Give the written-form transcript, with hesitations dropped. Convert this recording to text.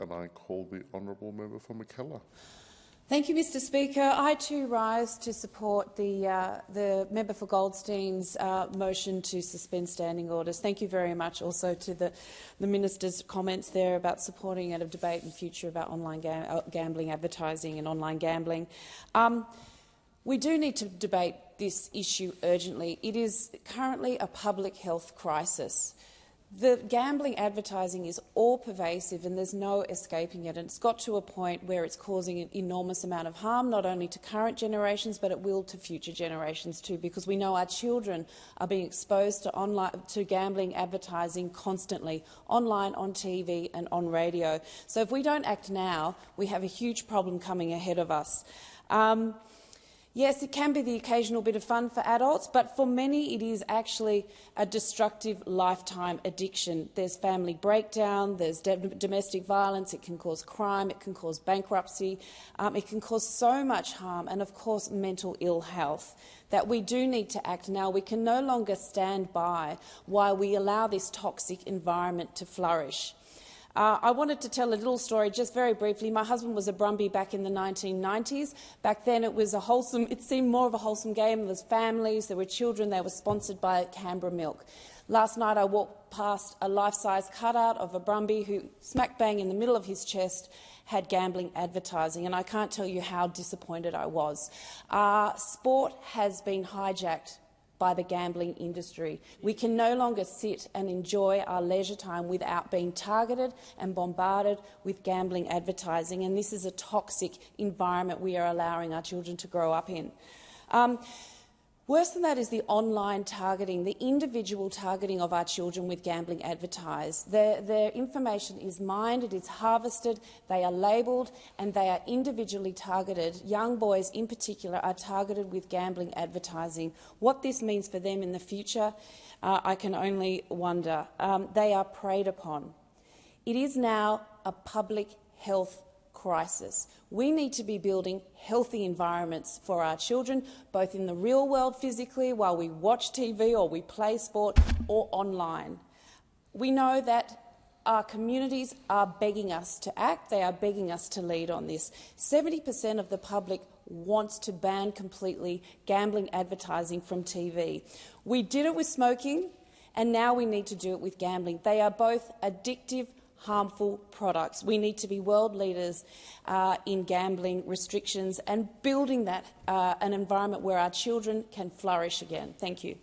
and I call the honourable member for McKellar. Thank you, Mr Speaker. I too rise to support the member for Goldstein's motion to suspend standing orders. Thank you very much also to the minister's comments there about supporting a debate in future about online gambling, advertising and online gambling. We do need to debate this issue urgently. It is currently a public health crisis. The gambling advertising is all-pervasive and there's no escaping it. And it's got to a point where it's causing an enormous amount of harm, not only to current generations, but it will to future generations too, because we know our children are being exposed to gambling advertising constantly, online, on TV and on radio. So if we don't act now, we have a huge problem coming ahead of us. Yes, it can be the occasional bit of fun for adults, but for many it is actually a destructive lifetime addiction. There's family breakdown, there's domestic violence, it can cause crime, it can cause bankruptcy, it can cause so much harm and, of course, mental ill health that we do need to act now. We can no longer stand by while we allow this toxic environment to flourish. I wanted to tell a little story just very briefly. My husband was a Brumby back in the 1990s. Back then it was it seemed more of a wholesome game. There was families, there were children, they were sponsored by Canberra Milk. Last night I walked past a life-size cutout of a Brumby who, smack bang in the middle of his chest, had gambling advertising, and I can't tell you how disappointed I was. Sport has been hijacked by the gambling industry. We can no longer sit and enjoy our leisure time without being targeted and bombarded with gambling advertising, and this is a toxic environment we are allowing our children to grow up in. Worse than that is the online targeting, the individual targeting of our children with gambling advertised. Their information is mined, it is harvested, they are labelled and they are individually targeted. Young boys in particular are targeted with gambling advertising. What this means for them in the future, I can only wonder. They are preyed upon. It is now a public health crisis. We need to be building healthy environments for our children, both in the real world physically, while we watch TV or we play sport, or online. We know that our communities are begging us to act. They are begging us to lead on this. 70% of the public wants to ban completely gambling advertising from TV. We did it with smoking, and now we need to do it with gambling. They are both addictive, harmful products. We need to be world leaders in gambling restrictions and building that an environment where our children can flourish again. Thank you.